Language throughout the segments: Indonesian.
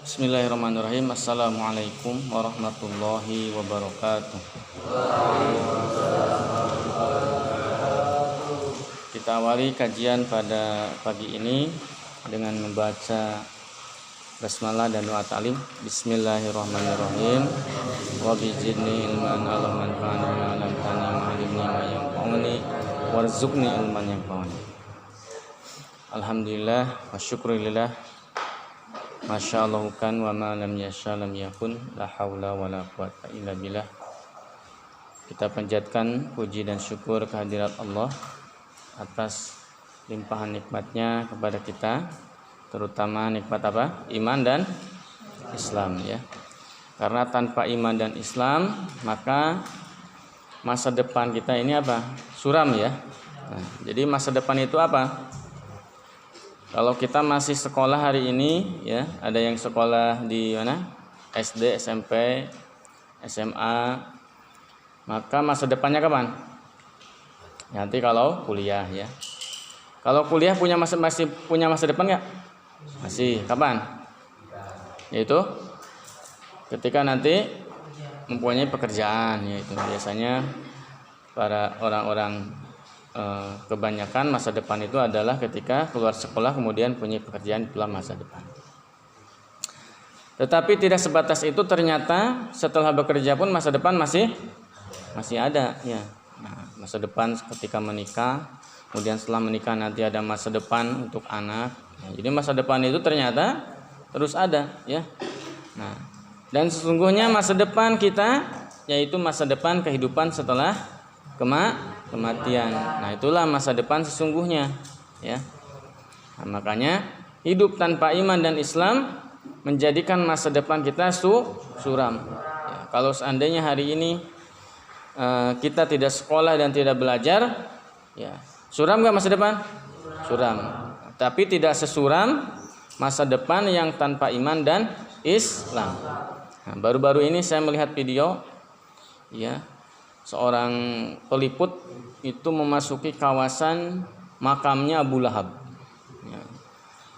Bismillahirrahmanirrahim. Assalamualaikum warahmatullahi wabarakatuh. Kita awali kajian pada pagi ini dengan membaca basmalah dan doa ta'lim. Bismillahirrahmanirrahim. Wa bizidni ilman ala manfa'ani wa alam tani ma'alimni ma yanfa'uni warzuqni ilman yanfa'uni. Alhamdulillah wa syukurillah. Masya Allah kan wa ma lam yasha lam yakun, la haula wa la quwata illa billah. Kita panjatkan puji dan syukur kehadirat Allah atas limpahan nikmatnya kepada kita, terutama nikmat apa? Iman dan Islam, ya. Karena tanpa iman dan Islam maka masa depan kita ini apa? Suram, ya. Nah, jadi masa depan itu apa? Kalau kita masih sekolah hari ini, ya, ada yang sekolah di mana? SD, SMP, SMA, maka masa depannya kapan? Nanti kalau kuliah, ya. Kalau kuliah masih punya masa depan nggak? Masih. Kapan? Yaitu ketika nanti mempunyai pekerjaan, yaitu biasanya para orang-orang kebanyakan masa depan itu adalah ketika keluar sekolah kemudian punya pekerjaan dalam masa depan. Tetapi tidak sebatas itu, ternyata setelah bekerja pun masa depan masih ada, ya. Nah, masa depan ketika menikah, kemudian setelah menikah nanti ada masa depan untuk anak. Nah, jadi masa depan itu ternyata terus ada, ya. Nah, dan sesungguhnya masa depan kita yaitu masa depan kehidupan setelah kematian. Nah, itulah masa depan sesungguhnya, ya. Nah, makanya hidup tanpa iman dan Islam menjadikan masa depan kita suram. Ya, kalau seandainya hari ini kita tidak sekolah dan tidak belajar, ya, suram nggak masa depan? Suram. Tapi tidak sesuram masa depan yang tanpa iman dan Islam. Nah, baru-baru ini saya melihat video, ya, seorang peliput itu memasuki kawasan makamnya Abu Lahab, ya.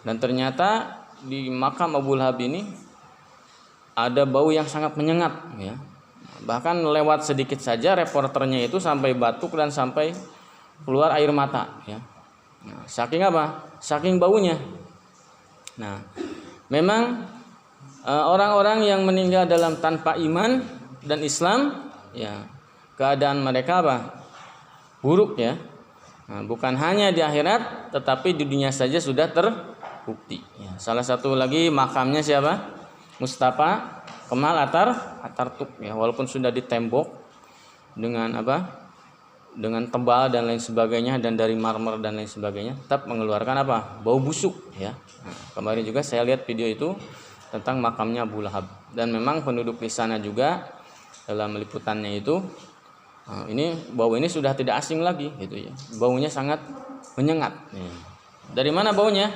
Dan ternyata di makam Abu Lahab ini ada bau yang sangat menyengat, ya. Bahkan lewat sedikit saja reporternya itu sampai batuk dan sampai keluar air mata, ya. Nah, saking apa? Saking baunya. Nah, memang orang-orang yang meninggal dalam tanpa iman dan Islam, ya, keadaan mereka apa? Buruk, ya. Nah, bukan hanya di akhirat, tetapi di dunia saja sudah terbukti, ya. Salah satu lagi makamnya siapa? Mustafa Kemal Atatürk, ya. Walaupun sudah ditembok dengan apa? Dengan tebal dan lain sebagainya, dan dari marmer dan lain sebagainya, tetap mengeluarkan apa? Bau busuk, ya. Nah, kemarin juga saya lihat video itu tentang makamnya Abu Lahab, dan memang penduduk di sana juga dalam liputannya itu, ini bau ini sudah tidak asing lagi, gitu, ya. Baunya sangat menyengat. Dari mana baunya?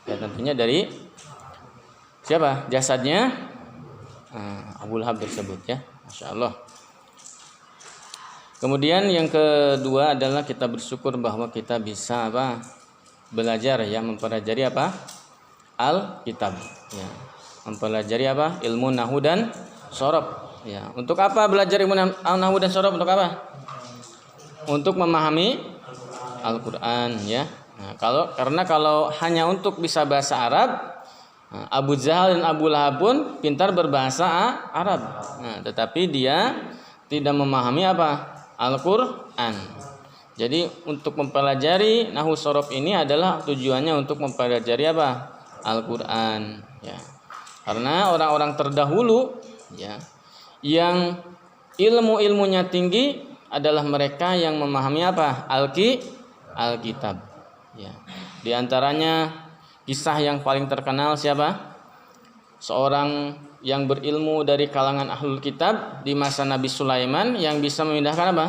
Ya, tentunya dari siapa? Jasadnya Abu Lahab tersebut, ya. Masya Allah. Kemudian yang kedua adalah kita bersyukur bahwa kita bisa apa? Belajar, ya, mempelajari apa? Alkitab, ya. Mempelajari apa? Ilmu nahwu dan shorof. Ya, untuk apa belajar ilmu nahwu dan shorof? Untuk apa? Untuk memahami Al-Qur'an, ya. Nah, karena kalau hanya untuk bisa bahasa Arab, Abu Jahal dan Abu Lahab pun pintar berbahasa Arab. Nah, tetapi dia tidak memahami apa? Al-Qur'an. Jadi untuk mempelajari nahwu shorof ini adalah tujuannya untuk mempelajari apa? Al-Qur'an, ya. Karena orang-orang terdahulu, ya, yang ilmunya tinggi adalah mereka yang memahami apa? Alkitab, ya. Di antaranya kisah yang paling terkenal siapa? Seorang yang berilmu dari kalangan ahlul kitab di masa Nabi Sulaiman yang bisa memindahkan apa?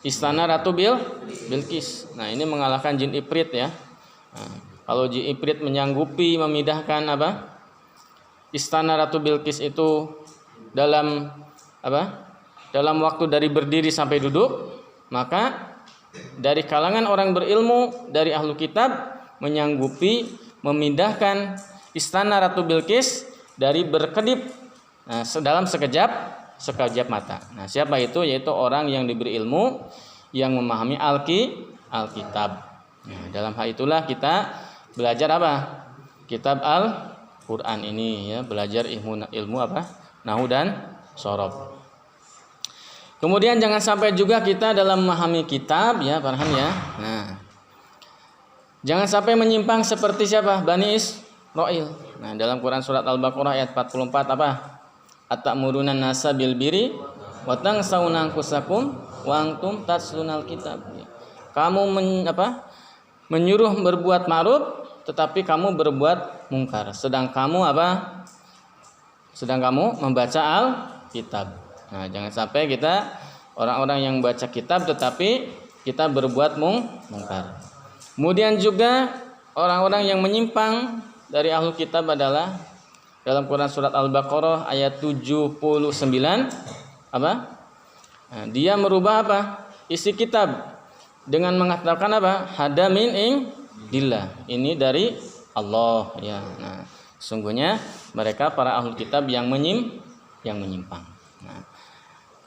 Istana Ratu Bilqis. Nah, ini mengalahkan jin Ifrit, ya. Nah, kalau jin Ifrit menyanggupi memindahkan apa? Istana Ratu Bilqis itu dalam apa? Dalam waktu dari berdiri sampai duduk, maka dari kalangan orang berilmu dari ahlu kitab menyanggupi memindahkan istana Ratu Bilqis dari berkedip dalam sekejap mata. Nah, siapa itu? Yaitu orang yang diberi ilmu, yang memahami Alkitab. Nah, dalam hal itulah kita belajar apa? Kitab Al-Qur'an ini ya, belajar ilmu apa? Nahwu dan shorof. Kemudian jangan sampai juga kita dalam memahami kitab ya, paham ya. Nah, jangan sampai menyimpang seperti siapa? Bani Israil. Nah, dalam Quran surat Al-Baqarah ayat 44 apa? Atamuruna nasa bil birri wa tansawna anfusakum wa antum tatlunal kitab. Kamu menyuruh berbuat ma'ruf tetapi kamu berbuat mungkar. Sedang kamu membaca Alkitab. Nah, jangan sampai kita orang-orang yang baca kitab tetapi kita berbuat mungkar. Kemudian juga orang-orang yang menyimpang dari ahlul kitab adalah dalam Quran surat Al-Baqarah ayat 79 apa? Nah, dia merubah apa? Isi kitab dengan mengatakan apa? Hada min indillah. Ini dari Allah ya. Nah, sungguhnya mereka para ahlul kitab yang menyimpang. Nah,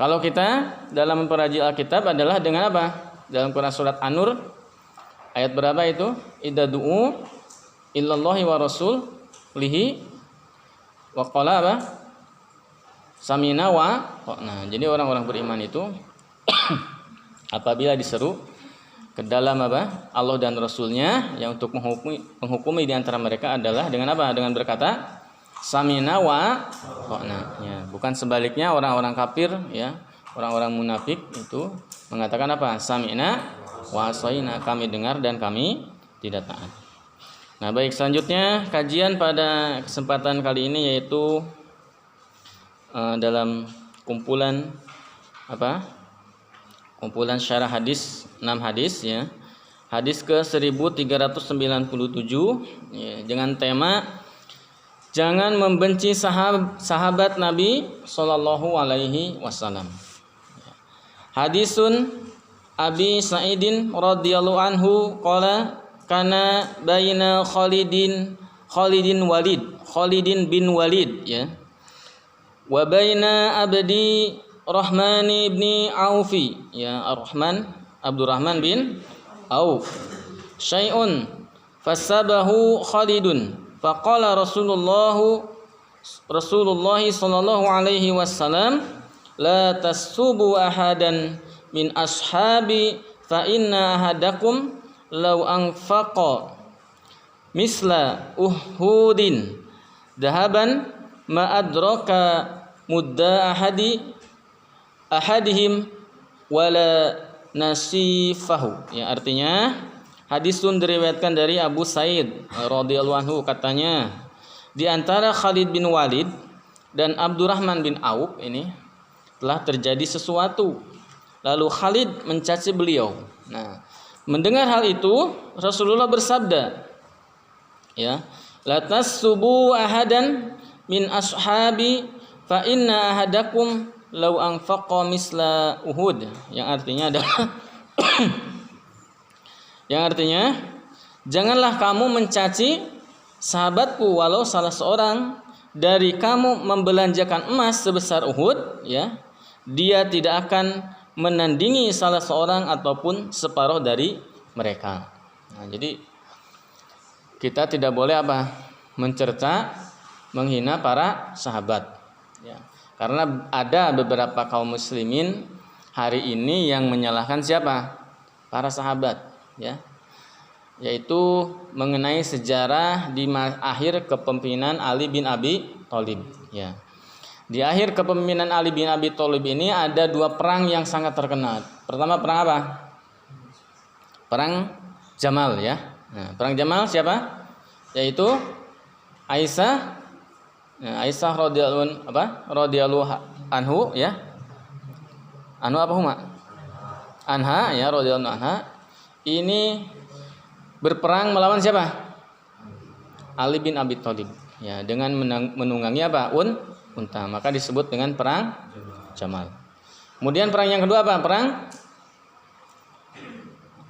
kalau kita dalam mempelajari Alkitab adalah dengan apa? Dalam Quran surat An-Nur ayat berapa itu? Idza du'u illallahi wa rasulihi wa qala apa? Samina wa. Nah, jadi orang-orang beriman itu apabila diseru ke dalam apa? Allah dan Rasulnya yang untuk menghukumi di antara mereka adalah dengan apa? Dengan berkata Samina wa ta'na ya, bukan sebaliknya orang-orang kafir ya, orang-orang munafik itu mengatakan apa? Samina wa asaina, kami dengar dan kami tidak taat. Nah, baik, selanjutnya kajian pada kesempatan kali ini yaitu dalam kumpulan apa? Kumpulan syarah hadis 6 hadis ya. Hadis ke 1397 ya, dengan tema jangan membenci sahabat Nabi sallallahu alaihi wasallam. Hadisun Abi Sa'idin radhiyallahu anhu qala kana baina Khalidin bin Walid ya. Wa baina Abdi Rahman ibni Aufi ya, Abdurrahman bin Auf. Syai'un fasabahu Khalidun. Faqala Rasulullah sallallahu alaihi wasallam la tassubu ahadan min ashabi fa inna ahadakum law anfaqa misla uhudin dahaban ma adraka mudda ahadihim wala nasifahu ya, artinya hadis itu diriwayatkan dari Abu Sa'id radhiyallahu anhu, katanya di antara Khalid bin Walid dan Abdurrahman bin Auf ini telah terjadi sesuatu. Lalu Khalid mencaci beliau. Nah, mendengar hal itu Rasulullah bersabda, ya, la tassubu ahadan min ashabi fa inna ahadakum law anfaqa misla Uhud. Yang artinya adalah janganlah kamu mencaci sahabatku walau salah seorang dari kamu membelanjakan emas sebesar Uhud ya, dia tidak akan menandingi salah seorang ataupun separuh dari mereka. Nah, jadi kita tidak boleh mencerca, menghina para sahabat ya. Karena ada beberapa kaum muslimin hari ini yang menyalahkan siapa? Para sahabat ya, yaitu mengenai sejarah di akhir kepemimpinan Ali bin Abi Thalib ya. Di akhir kepemimpinan Ali bin Abi Thalib ini ada 2 perang yang sangat terkenal. Pertama perang apa? Perang Jamal ya. Nah, perang Jamal siapa? Yaitu Aisyah. Nah, Aisyah radhiyallahu anhu ya. Anha ya, radhiyallahu anha. Ini berperang melawan siapa? Ali bin Abi Thalib ya, dengan menunggangi unta, maka disebut dengan perang Jamal. Kemudian perang yang kedua apa? Perang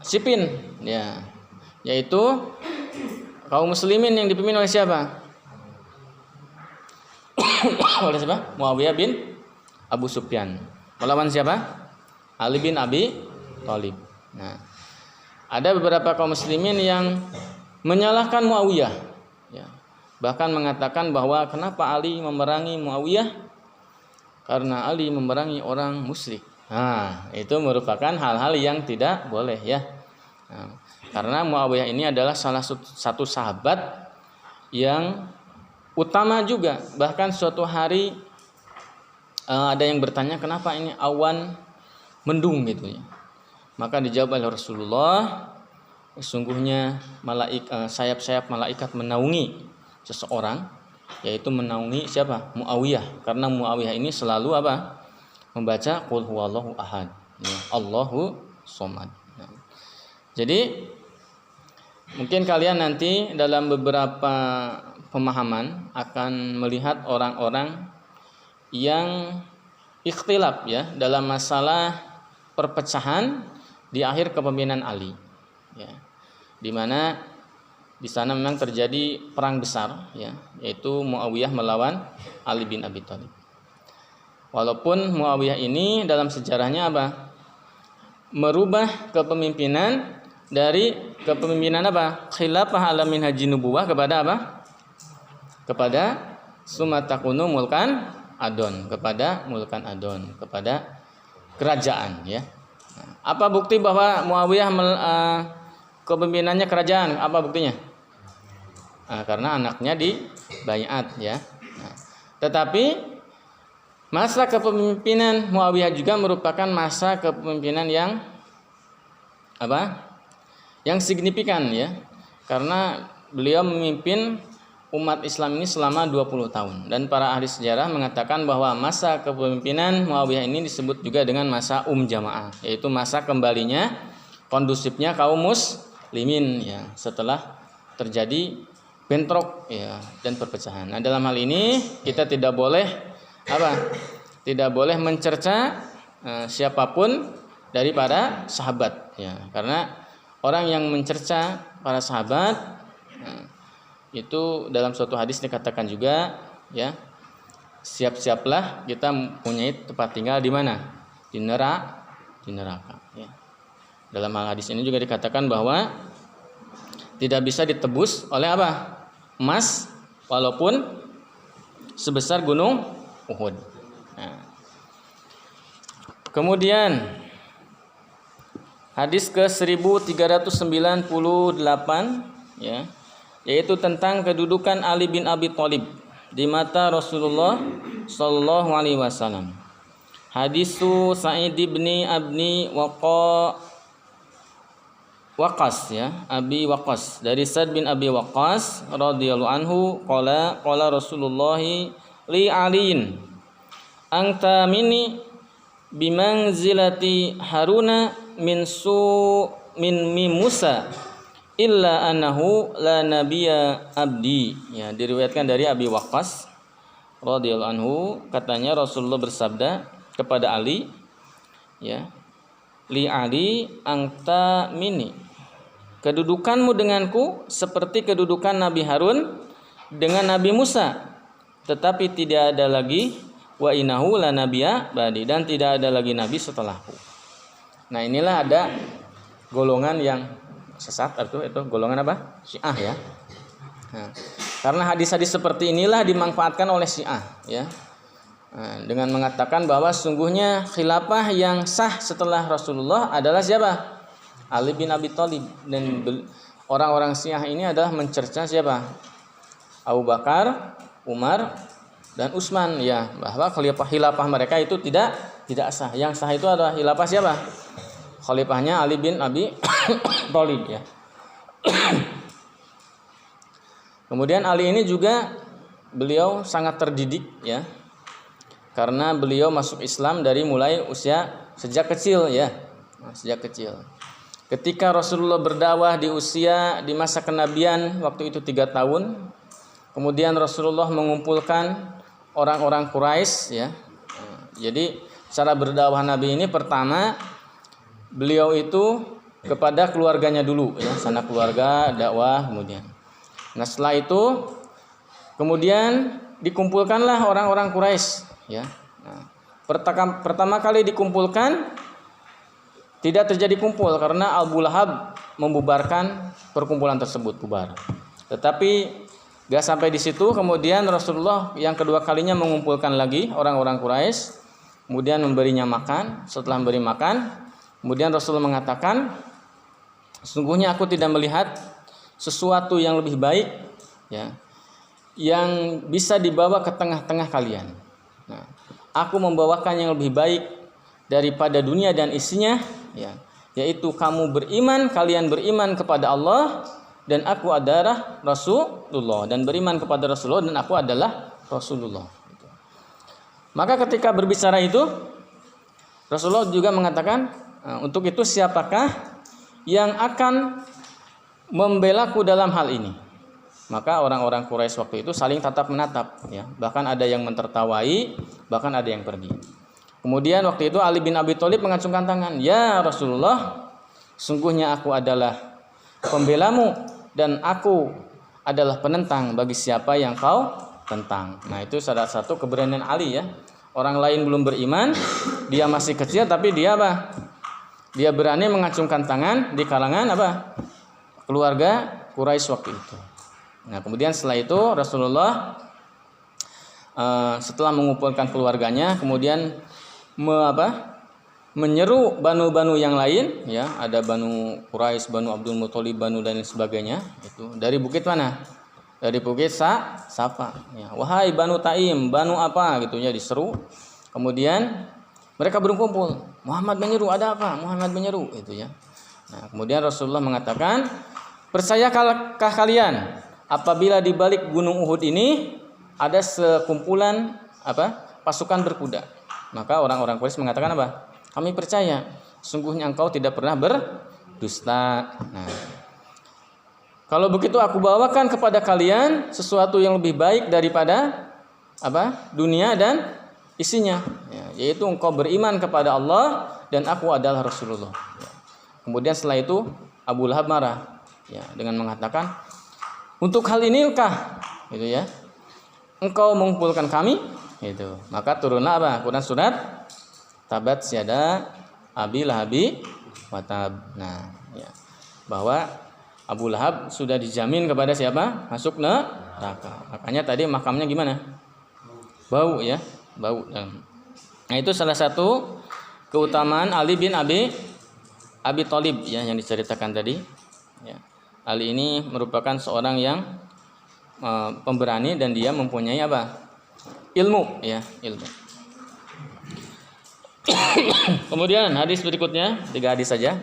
Siffin ya, yaitu kaum muslimin yang dipimpin oleh siapa? oleh siapa? Muawiyah bin Abu Sufyan. Melawan siapa? Ali bin Abi Thalib. Nah, ada beberapa kaum muslimin yang menyalahkan Muawiyah, ya. Bahkan mengatakan bahwa kenapa Ali memerangi Muawiyah? Karena Ali memerangi orang musyrik. Nah, itu merupakan hal-hal yang tidak boleh, ya. Nah, karena Muawiyah ini adalah salah satu sahabat yang utama juga. Bahkan suatu hari ada yang bertanya kenapa ini awan mendung gitu ya. Maka dijawab oleh Rasulullah, sesungguhnya sayap-sayap malaikat menaungi seseorang, yaitu menaungi siapa? Muawiyah. Karena Muawiyah ini selalu apa? Membaca qul huwallahu ahad, ya, Allahu somad. Nah, jadi mungkin kalian nanti dalam beberapa pemahaman akan melihat orang-orang yang ikhtilaf, ya, dalam masalah perpecahan di akhir kepemimpinan Ali, ya, di mana di sana memang terjadi perang besar, ya, yaitu Muawiyah melawan Ali bin Abi Thalib. Walaupun Muawiyah ini dalam sejarahnya apa? Merubah kepemimpinan dari kepemimpinan apa? Khilafah ala minhajin nubuwah kepada apa? Kepada sumatakunu mulkan adon, kepada mulkan adon, kepada kerajaan, ya. Apa bukti bahwa Muawiyah kepemimpinannya kerajaan? Apa buktinya? Nah, karena anaknya di baiat, ya. Nah, tetapi masa kepemimpinan Muawiyah juga merupakan masa kepemimpinan yang apa? Yang signifikan, ya. Karena beliau memimpin umat Islam ini selama 20 tahun, dan para ahli sejarah mengatakan bahwa masa kepemimpinan Muawiyah ini disebut juga dengan masa jamaah, yaitu masa kembalinya kondusifnya kaum muslimin, ya, setelah terjadi bentrok, ya, dan perpecahan. Nah, dalam hal ini kita tidak boleh apa? Tidak boleh mencerca siapapun dari para sahabat, ya, karena orang yang mencerca para sahabat itu dalam suatu hadis dikatakan juga, ya, siap-siaplah kita mempunyai tempat tinggal di mana? Di neraka, ya. Dalam hal hadis ini juga dikatakan bahwa tidak bisa ditebus oleh apa? Emas, walaupun sebesar gunung Uhud. Nah, kemudian hadis ke 1398, ya, yaitu tentang kedudukan Ali bin Abi Thalib di mata Rasulullah sallallahu alaihi wasallam. Hadisu Sa'id bin Abi Waqqas, ya, Abi Waqqas, dari Sa'd bin Abi Waqqas radhiyallahu anhu qala Rasulullah li aliin anta minni bimanzilati Haruna min Musa illa annahu la nabiyya abdi, ya, diriwayatkan dari Abi Waqqas radhiyallahu anhu, katanya Rasulullah bersabda kepada Ali, ya, li Ali anta minni, kedudukanmu denganku seperti kedudukan Nabi Harun dengan Nabi Musa, tetapi tidak ada lagi wa innahu la nabiyya ba'di, dan tidak ada lagi nabi setelahku. Nah, inilah ada golongan yang sesat, itu golongan apa? Syiah, ya. Nah, karena hadis-hadis seperti inilah dimanfaatkan oleh Syiah, ya. Nah, dengan mengatakan bahwa sungguhnya khilafah yang sah setelah Rasulullah adalah siapa? Ali bin Abi Thalib. Dan orang-orang Syiah ini adalah mencerca siapa? Abu Bakar, Umar, dan Utsman, ya, bahwa khilafah mereka itu tidak sah. Yang sah itu adalah khilafah siapa? Khalifahnya Ali bin Abi Thalib, ya. Kemudian Ali ini juga beliau sangat terdidik, ya, karena beliau masuk Islam dari mulai usia sejak kecil, ya, sejak kecil. Ketika Rasulullah berdakwah di masa kenabian waktu itu 3 tahun, kemudian Rasulullah mengumpulkan orang-orang Quraisy, ya. Jadi cara berdakwah Nabi ini pertama beliau itu kepada keluarganya dulu, ya, sanak keluarga, dakwah kemudian. Nah, setelah itu kemudian dikumpulkanlah orang-orang Quraisy, ya. Nah, pertama kali dikumpulkan tidak terjadi kumpul karena Abu Lahab membubarkan perkumpulan tersebut, bubar. Tetapi gak sampai di situ, kemudian Rasulullah yang kedua kalinya mengumpulkan lagi orang-orang Quraisy, kemudian memberinya makan. Setelah memberi makan, kemudian Rasulullah mengatakan, sesungguhnya aku tidak melihat sesuatu yang lebih baik, ya, yang bisa dibawa ke tengah-tengah kalian. Nah, aku membawakan yang lebih baik daripada dunia dan isinya, ya, yaitu kamu beriman, kalian beriman kepada Allah dan aku adalah Rasulullah, dan beriman kepada Rasulullah dan aku adalah Rasulullah. Maka ketika berbicara itu, Rasulullah juga mengatakan, untuk itu siapakah yang akan membelaku dalam hal ini? Maka orang-orang Quraisy waktu itu saling tatap menatap, ya. Bahkan ada yang mentertawai, bahkan ada yang pergi. Kemudian waktu itu Ali bin Abi Thalib mengacungkan tangan, "Ya Rasulullah, sungguhnya aku adalah pembelamu dan aku adalah penentang bagi siapa yang kau tentang." Nah, itu salah satu keberanian Ali, ya. Orang lain belum beriman, dia masih kecil, tapi dia apa? Dia berani mengacungkan tangan di kalangan apa? Keluarga Quraisy waktu itu. Nah, kemudian setelah itu Rasulullah setelah mengumpulkan keluarganya, kemudian menyeru banu-banu yang lain, ya, ada Banu Quraisy, Banu Abdul Muthalib, Banu dan lain sebagainya, itu dari bukit mana? Dari bukit Safa, ya. Wahai Banu Taim, Banu apa gitu ya, diseru. Kemudian mereka berkumpul. Muhammad menyeru, ada apa? Muhammad menyeru, itu ya. Nah, kemudian Rasulullah mengatakan, "Percayakah kalian apabila di balik Gunung Uhud ini ada sekumpulan pasukan berkuda?" Maka orang-orang Quraisy mengatakan apa? "Kami percaya. Sungguhnya engkau tidak pernah berdusta." Nah, kalau begitu aku bawakan kepada kalian sesuatu yang lebih baik daripada dunia dan isinya, ya, yaitu engkau beriman kepada Allah dan aku adalah Rasulullah. Ya. Kemudian setelah itu Abu Lahab marah, ya, dengan mengatakan, "Untuk hal inikah, gitu ya, engkau mengumpulkan kami?" Itu. Maka turunlah Quran surat Tabat Yada Abi Lahabi wa Tab. Nah, ya, bahwa Abu Lahab sudah dijamin kepada siapa? Masuk neraka. Makanya tadi makamnya gimana? Bau, ya, bau. Nah, itu salah satu keutamaan Ali bin Abi Thalib, ya, yang diceritakan tadi. Ya. Ali ini merupakan seorang yang pemberani dan dia mempunyai ilmu, ya, ilmu. Kemudian hadis berikutnya, 3 hadis saja,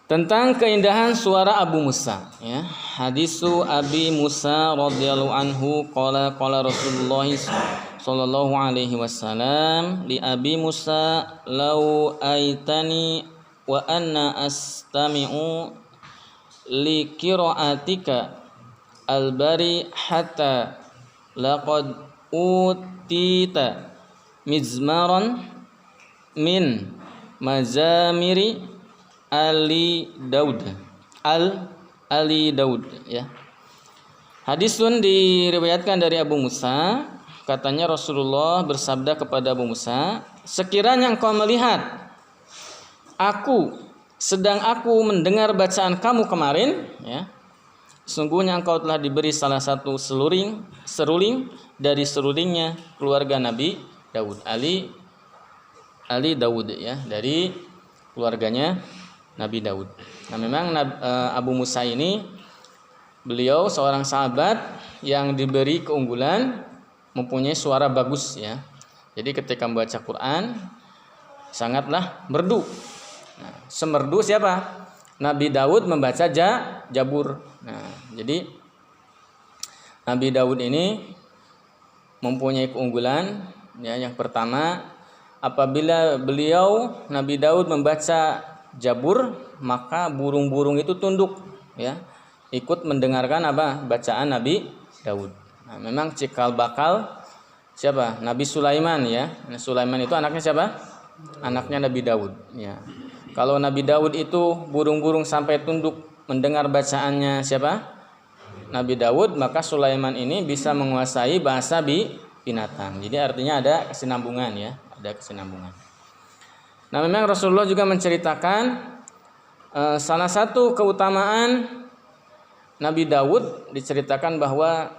tentang keindahan suara Abu Musa, ya. Hadisu Abi Musa radhiyallahu anhu qala Rasulullah sallallahu alaihi wasallam li Abi Musa law aitani wa anna astami'u li qiraatika al-bari hatta laqad utita mizmaran min mazamiri Ali Daud ya. Hadisun diriwayatkan dari Abu Musa, katanya Rasulullah bersabda kepada Abu Musa, "Sekiranya engkau melihat sedang aku mendengar bacaan kamu kemarin, ya, sungguhnya engkau telah diberi salah satu seruling dari serulingnya keluarga Nabi Daud, Ali Daud, ya, dari keluarganya Nabi Daud." Nah, memang Abu Musa ini beliau seorang sahabat yang diberi keunggulan, mempunyai suara bagus, ya. Jadi ketika membaca Quran sangatlah merdu. Nah, semerdu siapa? Nabi Daud membaca Jabur. Nah, jadi Nabi Daud ini mempunyai keunggulan, ya. Yang pertama, apabila Nabi Daud membaca Jabur, maka burung-burung itu tunduk, ya, ikut mendengarkan bacaan Nabi Daud. Nah, memang cikal bakal siapa? Nabi Sulaiman, ya. Nah, Sulaiman itu anaknya siapa? Anaknya Nabi Daud, ya. Kalau Nabi Daud itu burung-burung sampai tunduk mendengar bacaannya siapa? Nabi Daud, maka Sulaiman ini bisa menguasai bahasa binatang. Jadi artinya ada kesinambungan ya, ada kesinambungan. Nah, memang Rasulullah juga menceritakan salah satu keutamaan Nabi Daud, diceritakan bahwa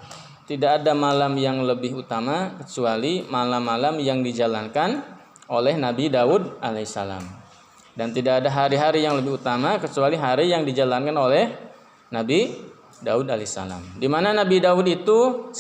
tidak ada malam yang lebih utama kecuali malam-malam yang dijalankan oleh Nabi Daud alaihissalam. Dan tidak ada hari-hari yang lebih utama kecuali hari yang dijalankan oleh Nabi Daud alaihissalam. Di mana Nabi Daud itu